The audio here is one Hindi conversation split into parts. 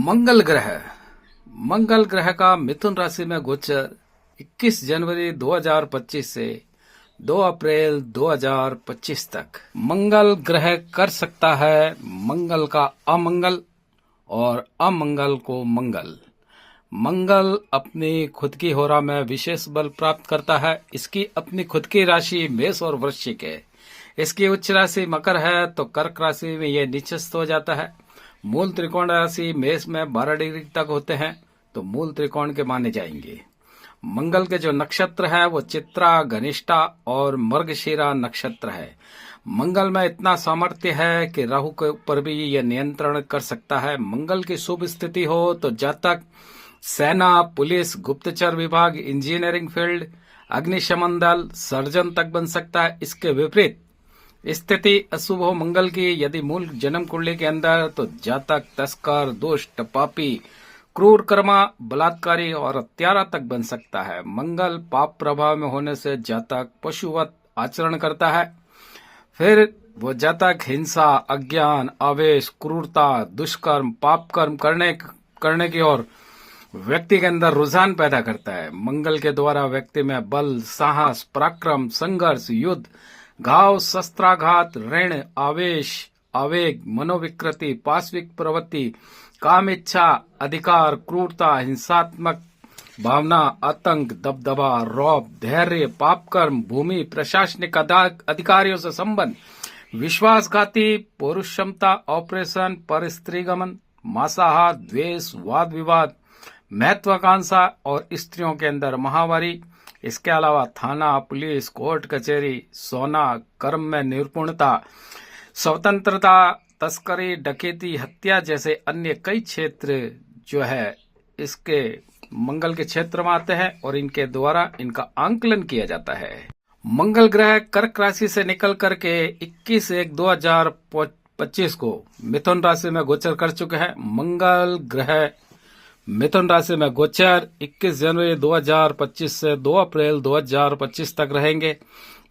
मंगल ग्रह मंगल ग्रह का मिथुन राशि में गोचर 21 जनवरी 2025 से 2 अप्रैल 2025 तक मंगल ग्रह कर सकता है मंगल का अमंगल और अमंगल को मंगल। मंगल अपनी खुद की होरा में विशेष बल प्राप्त करता है। इसकी अपनी खुद की राशि मेष और वृश्चिक है। इसकी उच्च राशि मकर है तो कर्क राशि में यह नीचस्थ हो जाता है। मूल त्रिकोण राशि मेष में 12 डिग्री तक होते हैं तो मूल त्रिकोण के माने जाएंगे। मंगल के जो नक्षत्र है वो चित्रा, घनिष्ठा और मृगशिरा नक्षत्र है। मंगल में इतना सामर्थ्य है कि राहु के ऊपर भी यह नियंत्रण कर सकता है। मंगल की शुभ स्थिति हो तो जातक सेना, पुलिस, गुप्तचर विभाग, इंजीनियरिंग फील्ड, अग्निशमन दल, सर्जन तक बन सकता है। इसके विपरीत स्थिति अशुभ हो मंगल की यदि मूल जन्म कुंडली के अंदर तो जातक तस्कर, दुष्ट, पापी, क्रूर कर्मा, बलात्कारी और हत्यारा तक बन सकता है। मंगल पाप प्रभाव में होने से जातक पशुवत आचरण करता है। फिर वो जातक हिंसा, अज्ञान, आवेश, क्रूरता, दुष्कर्म, पाप कर्म करने की ओर व्यक्ति के अंदर रुझान पैदा करता है। मंगल के द्वारा व्यक्ति में बल, साहस, पराक्रम, संघर्ष, युद्ध, घाव, शस्त्राघात, ऋण, आवेश, आवेग, मनोविकृति, पाशविक प्रवृत्ति, काम इच्छा, अधिकार, क्रूरता, हिंसात्मक भावना, आतंक, दबदबा, रौब, धैर्य, पाप कर्म, भूमि, प्रशासनिक अधिकारियों से संबंध, विश्वासघाती, पौरुष क्षमता, ऑपरेशन, पर स्त्रीगमन, मांसाहार, द्वेष, वाद विवाद, महत्वाकांक्षा और स्त्रियों के अंदर महावारी। इसके अलावा थाना, पुलिस, कोर्ट कचहरी, सोना, कर्म में निपुणता, स्वतंत्रता, तस्करी, डकैती, हत्या जैसे अन्य कई क्षेत्र जो है इसके मंगल के क्षेत्र में आते हैं और इनके द्वारा इनका आंकलन किया जाता है। मंगल ग्रह कर्क राशि से निकल करके 21/1/2025 को मिथुन राशि में गोचर कर चुके हैं। मंगल ग्रह मिथुन राशि में गोचर 21 जनवरी 2025 से 2 अप्रैल 2025 तक रहेंगे।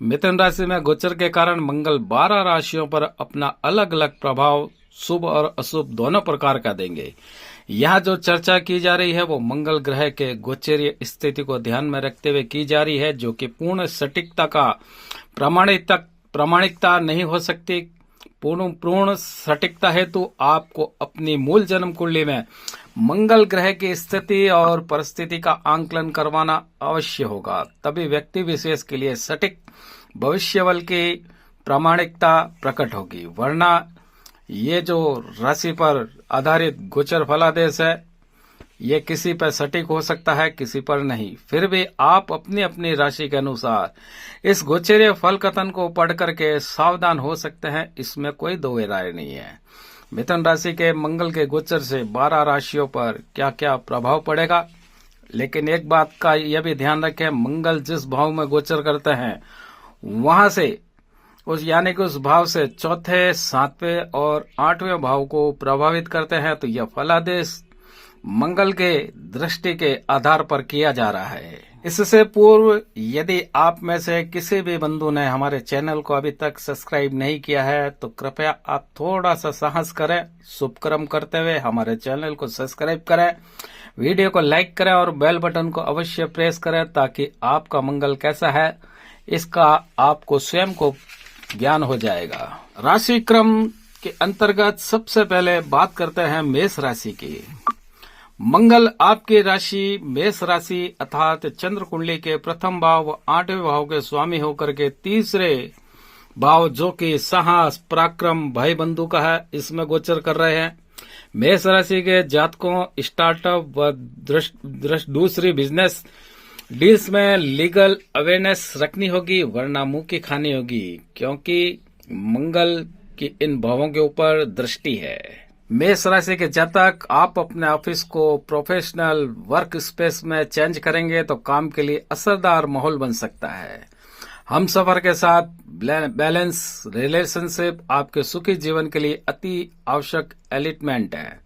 मिथुन राशि में गोचर के कारण मंगल 12 राशियों पर अपना अलग अलग प्रभाव शुभ और अशुभ दोनों प्रकार का देंगे। यहाँ जो चर्चा की जा रही है वो मंगल ग्रह के गोचरीय स्थिति को ध्यान में रखते हुए की जा रही है, जो कि पूर्ण सटीकता का प्रामाणिकता नहीं हो सकती। पूर्ण सटीकता हेतु आपको अपनी मूल जन्म कुंडली में मंगल ग्रह की स्थिति और परिस्थिति का आंकलन करवाना अवश्य होगा, तभी व्यक्ति विशेष के लिए सटीक भविष्यवल की प्रामाणिकता प्रकट होगी। वरना ये जो राशि पर आधारित गोचर फलादेश है ये किसी पर सटीक हो सकता है, किसी पर नहीं। फिर भी आप अपनी अपनी राशि के अनुसार इस गोचरीय फल कथन को पढ़ करके सावधान हो सकते हैं, इसमें कोई दो राय नहीं है। मिथुन राशि के मंगल के गोचर से 12 राशियों पर क्या क्या प्रभाव पड़ेगा, लेकिन एक बात का यह भी ध्यान रखें, मंगल जिस भाव में गोचर करते हैं वहां से यानी कि उस भाव से चौथे, 7वें और 8वें भाव को प्रभावित करते हैं। तो यह फलादेश मंगल के दृष्टि के आधार पर किया जा रहा है। इससे पूर्व यदि आप में से किसी भी बंधु ने हमारे चैनल को अभी तक सब्सक्राइब नहीं किया है तो कृपया आप थोड़ा सा साहस करें, शुभ कर्म करते हुए हमारे चैनल को सब्सक्राइब करें, वीडियो को लाइक करें और बेल बटन को अवश्य प्रेस करें ताकि आपका मंगल कैसा है इसका आपको स्वयं को ज्ञान हो जाएगा। राशि क्रम के अंतर्गत सबसे पहले बात करते हैं मेष राशि की। मंगल आपकी राशि मेष राशि अर्थात चंद्र कुंडली के प्रथम भाव व 8वें भाव के स्वामी होकर के तीसरे भाव जो कि साहस, पराक्रम, भाई बंधु का है इसमें गोचर कर रहे हैं। मेष राशि के जातकों स्टार्टअप व दूसरी बिजनेस डील्स में लीगल अवेयरनेस रखनी होगी, वरना मुंह की खानी होगी, क्योंकि मंगल की इन भावों के ऊपर दृष्टि है। मेष राशि के जातक आप अपने ऑफिस को प्रोफेशनल वर्क स्पेस में चेंज करेंगे तो काम के लिए असरदार माहौल बन सकता है। हम सफर के साथ बैलेंस रिलेशनशिप आपके सुखी जीवन के लिए अति आवश्यक एलिमेंट है।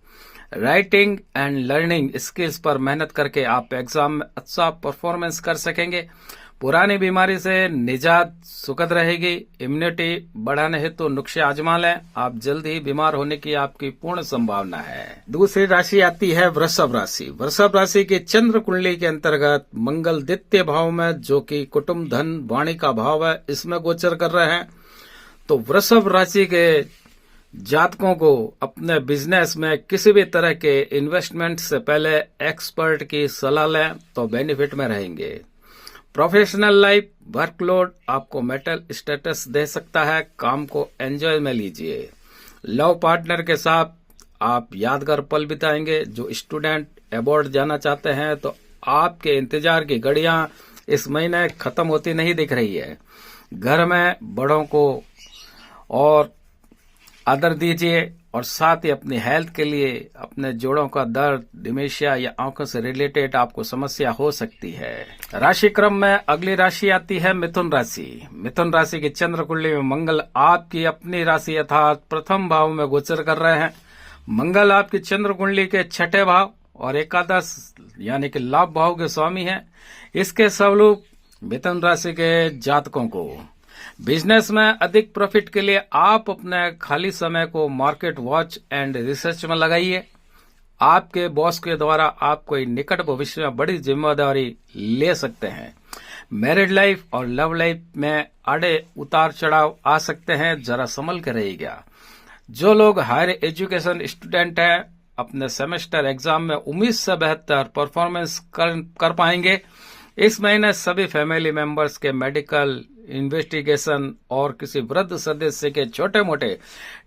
राइटिंग एंड लर्निंग स्किल्स पर मेहनत करके आप एग्जाम में अच्छा परफॉर्मेंस कर सकेंगे। पुरानी बीमारी से निजात सुखद रहेगी। इम्यूनिटी बढ़ाने हेतु नुस्खे आजमा लें, आप जल्द ही बीमार होने की आपकी पूर्ण संभावना है। दूसरी राशि आती है वृषभ राशि। वृषभ राशि की चंद्र कुंडली के अंतर्गत मंगल द्वितीय भाव में, जो कि कुटुंब धन वाणी का भाव है, इसमें गोचर कर रहे हैं। तो वृषभ राशि के जातकों को अपने बिजनेस में किसी भी तरह के इन्वेस्टमेंट से पहले एक्सपर्ट की सलाह लें तो बेनिफिट में रहेंगे। प्रोफेशनल लाइफ वर्कलोड आपको मेटल स्टेटस दे सकता है, काम को एंजॉय में लीजिए। लव पार्टनर के साथ आप यादगार पल बिताएंगे। जो स्टूडेंट अब्रॉड जाना चाहते हैं तो आपके इंतजार की घड़ियां इस महीने खत्म होती नहीं दिख रही है। घर में बड़ों को और आदर दीजिए और साथ ही अपनी हेल्थ के लिए अपने जोड़ों का दर्द, डिमेंशिया या आंखों से रिलेटेड आपको समस्या हो सकती है। राशि क्रम में अगली राशि आती है मिथुन राशि। मिथुन राशि की चंद्र कुंडली में मंगल आपकी अपनी राशि अर्थात प्रथम भाव में गोचर कर रहे हैं। मंगल आपकी चंद्र कुंडली के छठे भाव और एकादश यानी कि लाभ भाव के स्वामी हैं। इसके स्वरूप मिथुन राशि के जातकों को बिजनेस में अधिक प्रॉफिट के लिए आप अपने खाली समय को मार्केट वॉच एंड रिसर्च में लगाइए। आपके बॉस के द्वारा आप कोई निकट भविष्य में बड़ी जिम्मेदारी ले सकते हैं। मैरिड लाइफ और लव लाइफ में आड़े उतार चढ़ाव आ सकते हैं, जरा संभल कर रहिएगा। जो लोग हायर एजुकेशन स्टूडेंट हैं, अपने सेमेस्टर एग्जाम में उम्मीद से बेहतर परफॉर्मेंस कर पाएंगे। इस महीने सभी फैमिली मेंबर्स के मेडिकल इन्वेस्टिगेशन और किसी वृद्ध सदस्य के छोटे मोटे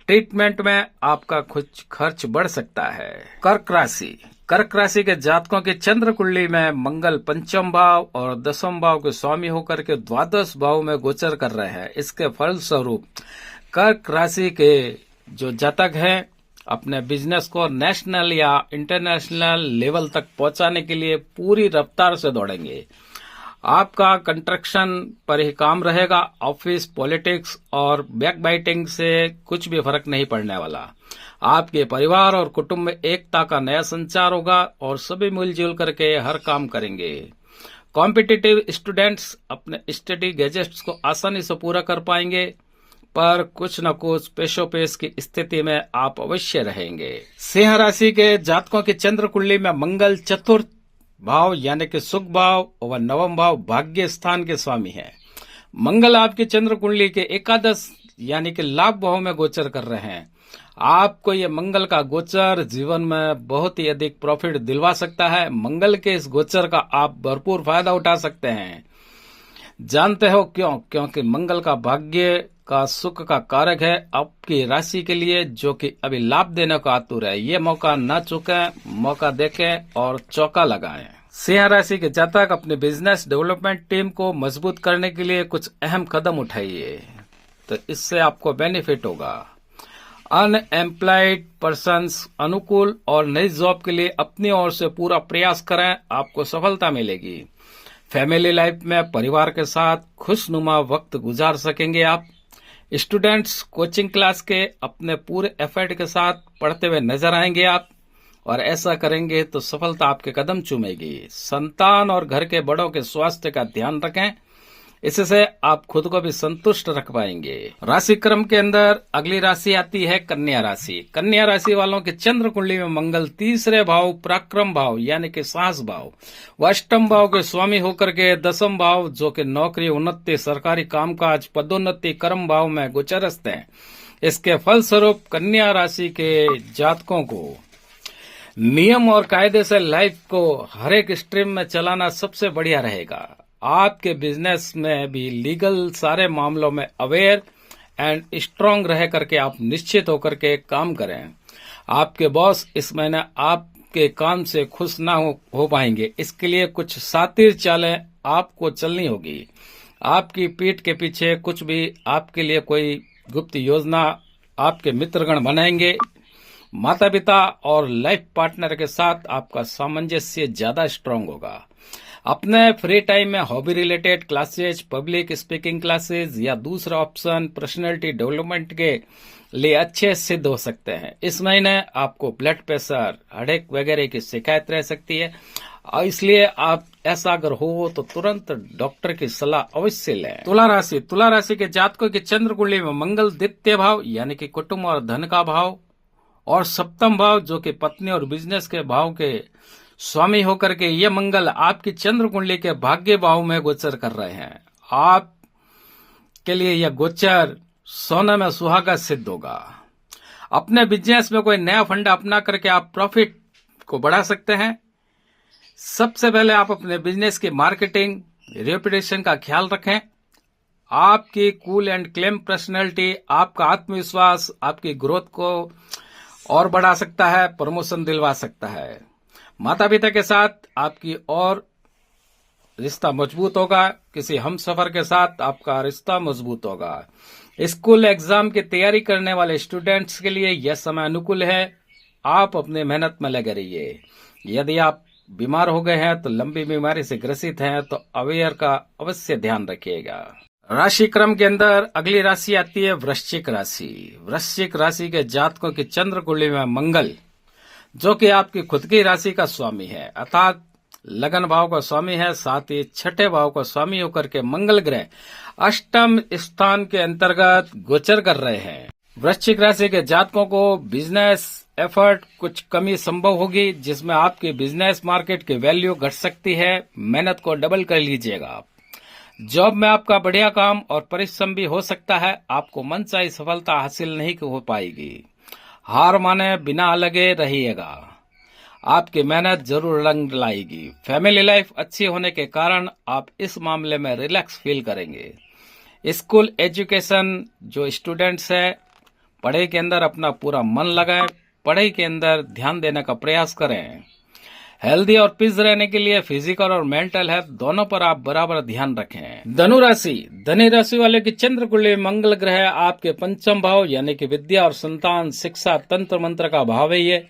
ट्रीटमेंट में आपका कुछ खर्च बढ़ सकता है। कर्क राशि। कर्क राशि के जातकों की चंद्र कुंडली में मंगल पंचम भाव और दसम भाव के स्वामी होकर के द्वादश भाव में गोचर कर रहे हैं। इसके फलस्वरूप कर्क राशि के जो जातक हैं अपने बिजनेस को नेशनल या इंटरनेशनल लेवल तक पहुंचाने के लिए पूरी रफ्तार से दौड़ेंगे। आपका कंस्ट्रक्शन पर ही काम रहेगा। ऑफिस, पॉलिटिक्स और बैकबाइटिंग से कुछ भी फर्क नहीं पड़ने वाला। आपके परिवार और कुटुंब में एकता का नया संचार होगा और सभी मिलजुल करके हर काम करेंगे। कॉम्पिटिटिव स्टूडेंट्स अपने स्टडी गैजेट्स को आसानी से पूरा कर पाएंगे, पर कुछ न कुछ पेशोपेश की स्थिति में आप अवश्य रहेंगे। सिंह राशि के जातकों की चंद्र कुंडली में मंगल चतुर्थ भाव यानी कि सुख भाव और नवम भाव भाग्य स्थान के स्वामी है। मंगल आपकी चंद्र कुंडली के एकादश यानी कि लाभ भाव में गोचर कर रहे हैं। आपको ये मंगल का गोचर जीवन में बहुत ही अधिक प्रॉफिट दिलवा सकता है। मंगल के इस गोचर का आप भरपूर फायदा उठा सकते हैं। जानते हो क्यों? क्योंकि मंगल का भाग्य का सुख का कारक है आपकी राशि के लिए, जो कि अभी लाभ देने को आतुर है। ये मौका न चूकें, मौका देखें और चौका लगाएं। सिंह राशि के जातक अपने बिजनेस डेवलपमेंट टीम को मजबूत करने के लिए कुछ अहम कदम उठाइए, तो इससे आपको बेनिफिट होगा। अनएम्प्लॉयड पर्सन्स अनुकूल और नई जॉब के लिए अपनी ओर से पूरा प्रयास करें, आपको सफलता मिलेगी। फैमिली लाइफ में परिवार के साथ खुशनुमा वक्त गुजार सकेंगे आप। स्टूडेंट्स कोचिंग क्लास के अपने पूरे एफर्ट के साथ पढ़ते हुए नजर आएंगे आप, और ऐसा करेंगे तो सफलता आपके कदम चूमेगी। संतान और घर के बड़ों के स्वास्थ्य का ध्यान रखें, इससे आप खुद को भी संतुष्ट रख पाएंगे। राशि क्रम के अंदर अगली राशि आती है कन्या राशि। कन्या राशि वालों के चंद्र कुंडली में मंगल तीसरे भाव पराक्रम भाव यानी कि साहस भाव व अष्टम भाव के स्वामी होकर के दसम भाव जो कि नौकरी, उन्नति, सरकारी कामकाज, पदोन्नति, कर्म भाव में गोचरस्थ हैं। इसके फलस्वरूप कन्या राशि के जातकों को नियम और कायदे से लाइफ को हर एक स्ट्रीम में चलाना सबसे बढ़िया रहेगा। आपके बिजनेस में भी लीगल सारे मामलों में अवेयर एंड स्ट्रांग रह करके आप निश्चित होकर के काम करें। आपके बॉस इस महीने आपके काम से खुश ना हो पाएंगे, इसके लिए कुछ सातिर चालें आपको चलनी होगी। आपकी पीठ के पीछे कुछ भी आपके लिए कोई गुप्त योजना आपके मित्रगण बनाएंगे। माता पिता और लाइफ पार्टनर के साथ आपका सामंजस्य ज्यादा स्ट्रांग होगा। अपने फ्री टाइम में hobby related classes, public speaking classes या दूसरा ऑप्शन पर्सनैलिटी डेवलपमेंट के लिए अच्छे सिद्ध हो सकते हैं। इस महीने आपको ब्लड प्रेशर, हेडेक वगैरह की शिकायत रह सकती है। और इसलिए आप ऐसा अगर हो तो तुरंत डॉक्टर की सलाह अवश्य लें। तुला राशि के जातकों की चंद्र कुंडली में मंगल द्वितीय भाव यानी कि कुटुंब और धन का भाव और सप्तम भाव जो कि पत्नी और बिजनेस के भाव के स्वामी होकर के ये मंगल आपकी चंद्र कुंडली के भाग्य भाव में गोचर कर रहे हैं। आप के लिए यह गोचर सोने में सुहागा सिद्ध होगा। अपने बिजनेस में कोई नया फंडा अपना करके आप प्रॉफिट को बढ़ा सकते हैं। सबसे पहले आप अपने बिजनेस की मार्केटिंग रेपुटेशन का ख्याल रखें। आपकी कूल एंड क्लेम पर्सनैलिटी आपका आत्मविश्वास आपकी ग्रोथ को और बढ़ा सकता है, प्रमोशन दिलवा सकता है। माता पिता के साथ आपकी और रिश्ता मजबूत होगा। किसी हमसफर के साथ आपका रिश्ता मजबूत होगा। स्कूल एग्जाम की तैयारी करने वाले स्टूडेंट्स के लिए यह समय अनुकूल है। आप अपने मेहनत में लगे रहिए। यदि आप बीमार हो गए हैं तो लंबी बीमारी से ग्रसित हैं तो अवेयर का अवश्य ध्यान रखिएगा। राशि क्रम के अंदर अगली राशि आती है वृश्चिक राशि। वृश्चिक राशि के जातकों की चंद्र कुंडली में मंगल जो कि आपकी खुद की राशि का स्वामी है अर्थात लगन भाव का स्वामी है, साथ ही छठे भाव का स्वामी होकर के मंगल ग्रह अष्टम स्थान के अंतर्गत गोचर कर रहे हैं। वृश्चिक राशि के जातकों को बिजनेस एफर्ट कुछ कमी संभव होगी जिसमें आपकी बिजनेस मार्केट की वैल्यू घट सकती है। मेहनत को डबल कर लीजिएगा आप। जॉब में आपका बढ़िया काम और परिश्रम भी हो सकता है। आपको मनचाही सफलता हासिल नहीं हो पाएगी। हार माने बिना लगे रहिएगा। आपकी मेहनत जरूर रंग लाएगी। फैमिली लाइफ अच्छी होने के कारण आप इस मामले में रिलैक्स फील करेंगे। स्कूल एजुकेशन जो स्टूडेंट्स है पढ़ाई के अंदर अपना पूरा मन लगाएं, पढ़ाई के अंदर ध्यान देने का प्रयास करें। हेल्दी और पीस रहने के लिए फिजिकल और मेंटल हेल्थ दोनों पर आप बराबर ध्यान रखें। धनु राशि वाले की चंद्र कुंडली मंगल ग्रह आपके पंचम भाव यानी कि विद्या और संतान शिक्षा तंत्र मंत्र का भाव है ये।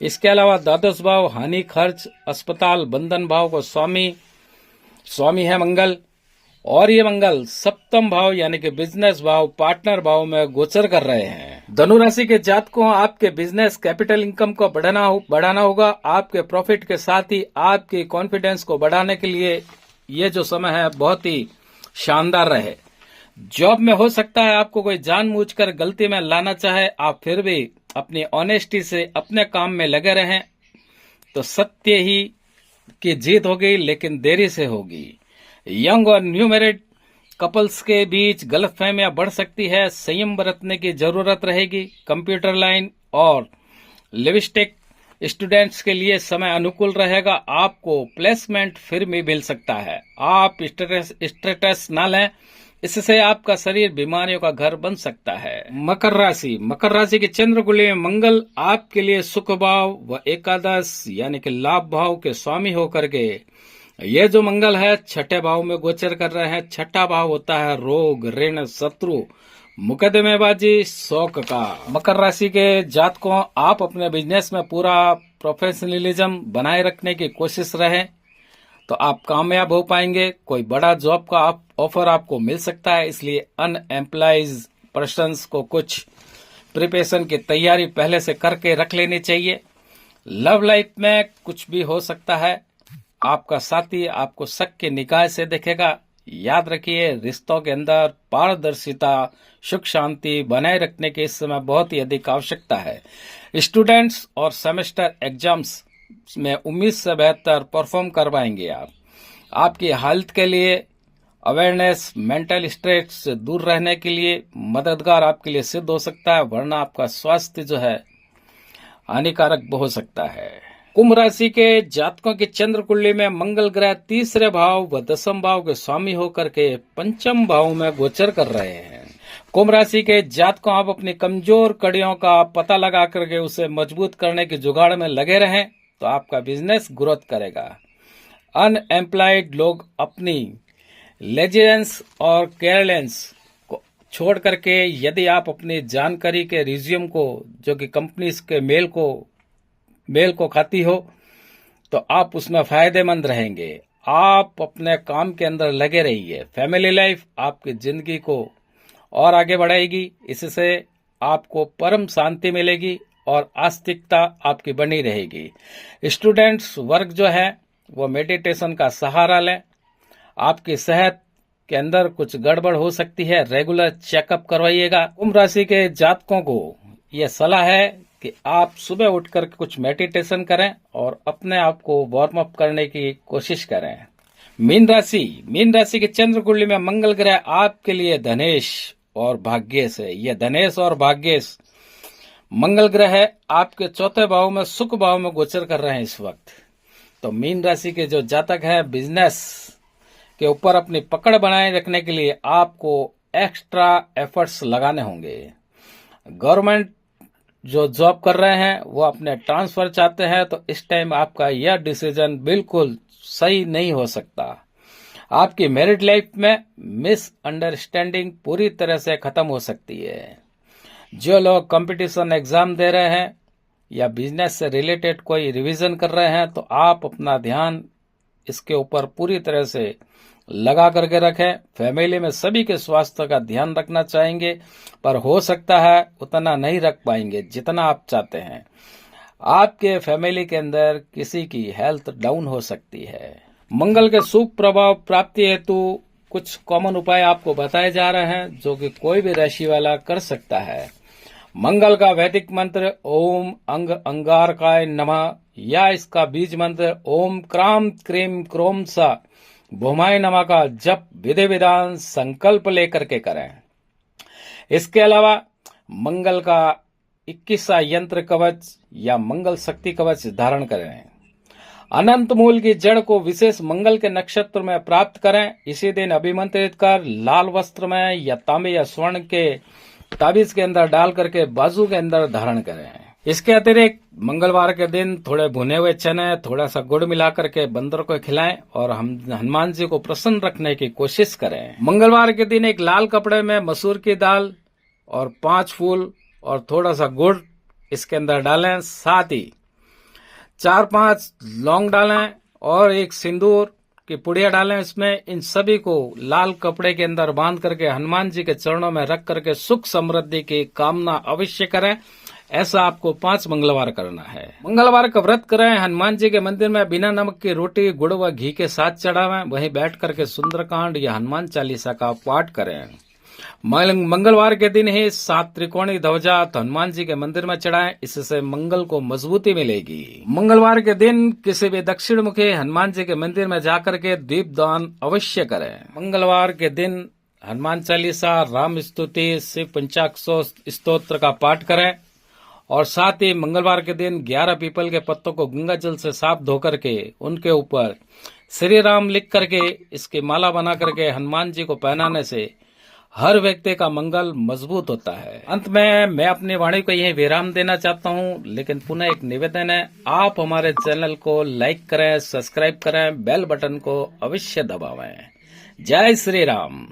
इसके अलावा द्वादश भाव हानि खर्च अस्पताल बंधन भाव को स्वामी है मंगल और ये मंगल सप्तम भाव यानी कि बिजनेस भाव पार्टनर भाव में गोचर कर रहे हैं। धनु राशि के जातकों आपके बिजनेस कैपिटल इनकम को बढ़ाना होगा। आपके प्रॉफिट के साथ ही आपकी कॉन्फिडेंस को बढ़ाने के लिए ये जो समय है बहुत ही शानदार रहे। जॉब में हो सकता है आपको कोई जानबूझकर गलती में लाना चाहे, आप फिर भी अपनी ऑनेस्टी से अपने काम में लगे रहें तो सत्य ही की जीत होगी, लेकिन देरी से होगी। यंग और न्यू मैरिड कपल्स के बीच गलतफहमियां बढ़ सकती है, संयम बरतने की जरूरत रहेगी। कंप्यूटर लाइन और लिविस्टिक स्टूडेंट्स के लिए समय अनुकूल रहेगा। आपको प्लेसमेंट फिर भी मिल सकता है। आप स्ट्रेस न लें, इससे आपका शरीर बीमारियों का घर बन सकता है। मकर राशि की चंद्र कुंडली में मंगल आपके लिए सुख भाव व एकादश यानी कि लाभ भाव के स्वामी होकर के ये जो मंगल है छठे भाव में गोचर कर रहे हैं। छठा भाव होता है रोग ऋण शत्रु मुकदमेबाजी शौक का। मकर राशि के जातकों आप अपने बिजनेस में पूरा प्रोफेशनलिज्म बनाए रखने की कोशिश रहें तो आप कामयाब हो पाएंगे। कोई बड़ा जॉब का ऑफर आपको मिल सकता है, इसलिए अनएम्प्लॉयज पर्सन्स को कुछ प्रिपरेशन की तैयारी पहले से करके रख लेनी चाहिए। लव लाइफ में कुछ भी हो सकता है। आपका साथी आपको शक की निगाह से देखेगा। याद रखिए रिश्तों के अंदर पारदर्शिता सुख शांति बनाए रखने की इस समय बहुत ही अधिक आवश्यकता है। स्टूडेंट्स और सेमेस्टर एग्जाम्स में उम्मीद से बेहतर परफॉर्म कर पाएंगे आप। आपकी हेल्थ के लिए अवेयरनेस मेंटल स्ट्रेस से दूर रहने के लिए मददगार आपके लिए सिद्ध हो सकता है, वरना आपका स्वास्थ्य जो है हानिकारक हो सकता है। कुंभ राशि के जातकों की चंद्र कुंडली में मंगल ग्रह तीसरे भाव व दसम भाव के स्वामी होकर के पंचम भाव में गोचर कर रहे हैं। कुंभ राशि के जातकों आप अपनी कमजोर कड़ियों का पता लगा करके उसे मजबूत करने की जुगाड़ में लगे रहें तो आपका बिजनेस ग्रोथ करेगा। अनएम्प्लॉयड लोग अपनी लेजिडेंस और केयरलेस को छोड़ करके यदि आप अपनी जानकारी के रिज्यूम को जो कि कंपनीज के मेल को खाती हो तो आप उसमें फायदेमंद रहेंगे। आप अपने काम के अंदर लगे रहिए। फैमिली लाइफ आपकी जिंदगी को और आगे बढ़ाएगी। इससे आपको परम शांति मिलेगी और आस्तिकता आपकी बनी रहेगी। स्टूडेंट्स वर्ग जो है वो मेडिटेशन का सहारा लें। आपकी सेहत के अंदर कुछ गड़बड़ हो सकती है, रेगुलर चेकअप करवाइएगा। कुंभ राशि के जातकों को यह सलाह है कि आप सुबह उठकर कुछ मेडिटेशन करें और अपने आप को वार्म अप करने की कोशिश करें। मीन राशि के चंद्र कुंडली में मंगल ग्रह आपके लिए धनेश और भाग्येश है। यह धनेश और भाग्येश मंगल ग्रह है, आपके चौथे भाव में, सुख भाव में गोचर कर रहे हैं इस वक्त। तो मीन राशि के जो जातक हैं, बिजनेस के ऊपर अपनी पकड़ बनाए रखने के लिए आपको एक्स्ट्रा एफर्ट्स लगाने होंगे। गवर्नमेंट जो जॉब कर रहे हैं वो अपने ट्रांसफर चाहते हैं, तो इस टाइम आपका यह डिसीजन बिल्कुल सही नहीं हो सकता। आपकी मैरिड लाइफ में मिसअंडरस्टैंडिंग पूरी तरह से खत्म हो सकती है। जो लोग कंपटीशन एग्जाम दे रहे हैं या बिजनेस से रिलेटेड कोई रिवीजन कर रहे हैं, तो आप अपना ध्यान इसके ऊपर पूरी तरह से लगा करके रखें। फैमिली में सभी के स्वास्थ्य का ध्यान रखना चाहेंगे, पर हो सकता है उतना नहीं रख पाएंगे जितना आप चाहते हैं। आपके फैमिली के अंदर किसी की हेल्थ डाउन हो सकती है। मंगल के शुभ प्रभाव प्राप्ति हेतु कुछ कॉमन उपाय आपको बताए जा रहे हैं, जो कि कोई भी राशि वाला कर सकता है। मंगल का वैदिक मंत्र ओम अंग अंगारकाय नमः, या इसका बीज मंत्र ओम क्राम क्रीम क्रोम सा भूमाय नमः का जप विधि विधान संकल्प लेकर के करें। इसके अलावा मंगल का 21वां यंत्र कवच या मंगल शक्ति कवच धारण करें। अनंत मूल की जड़ को विशेष मंगल के नक्षत्र में प्राप्त करें। इसी दिन अभिमंत्रित कर लाल वस्त्र में या तांबे या स्वर्ण के ताबीज के अंदर डाल करके बाजू के अंदर धारण करें। इसके अतिरिक्त मंगलवार के दिन थोड़े भुने हुए चने, थोड़ा सा गुड़ मिला करके बंदर को खिलाएं और हम हनुमान जी को प्रसन्न रखने की कोशिश करें। मंगलवार के दिन एक लाल कपड़े में मसूर की दाल और 5 फूल और थोड़ा सा गुड़ इसके अंदर डालें। साथ ही 4-5 लौंग डालें और एक सिंदूर की पुड़िया डालें इसमें। इन सभी को लाल कपड़े के अंदर बांध करके हनुमान जी के चरणों में रख करके सुख समृद्धि की कामना अवश्य करें। ऐसा आपको 5 मंगलवार करना है। मंगलवार का व्रत करें। हनुमान जी के मंदिर में बिना नमक की रोटी गुड़ व घी के साथ चढ़ावें। वहीं बैठ करके सुंदरकांड या हनुमान चालीसा का पाठ करें। मंगलवार के दिन ही 7 त्रिकोणी ध्वजा हनुमान जी के मंदिर में चढ़ाएं। इससे मंगल को मजबूती मिलेगी। मंगलवार के दिन किसी भी दक्षिण मुखी हनुमान जी के मंदिर में जाकर के दीप दान अवश्य करें। मंगलवार के दिन हनुमान चालीसा, राम स्तुति, शिव पंचाक्षर स्तोत्र का पाठ करें। और साथ ही मंगलवार के दिन 11 पीपल के पत्तों को गंगा जल से साफ धो करके उनके ऊपर श्री राम लिख करके इसकी माला बना करके हनुमान जी को पहनाने से हर व्यक्ति का मंगल मजबूत होता है। अंत में मैं अपनी वाणी को यही विराम देना चाहता हूं, लेकिन पुनः एक निवेदन है, आप हमारे चैनल को लाइक करें, सब्सक्राइब करें, बेल बटन को अवश्य दबावें। जय श्री राम।